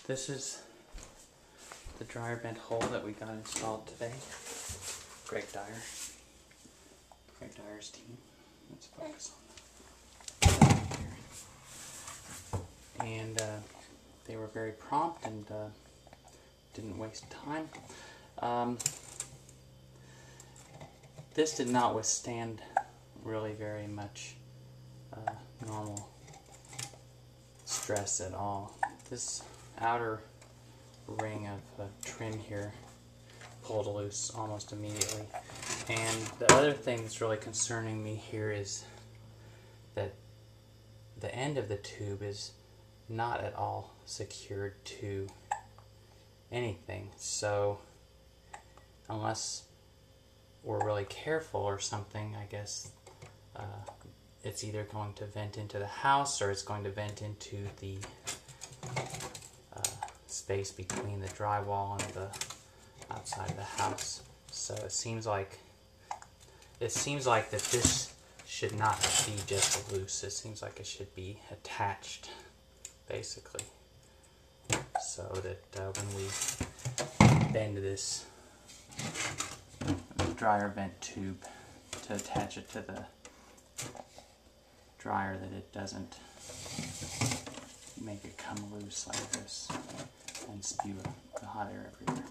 This is the dryer vent hole that we got installed today. Greg Dyer's team. Let's focus on that here. And they were very prompt and didn't waste time. This did not withstand really very much normal stress at all. This outer ring of trim here pulled loose almost immediately. And the other thing that's really concerning me here is that the end of the tube is not at all secured to anything. So unless we're really careful or something, I guess it's either going to vent into the house or it's going to vent into the space between the drywall and the outside of the house. So it seems like that this should not be just loose. It seems like it should be attached, basically, so that when we bend this dryer vent tube to attach it to the dryer, that it doesn't make it come loose like this and spew the hot air everywhere.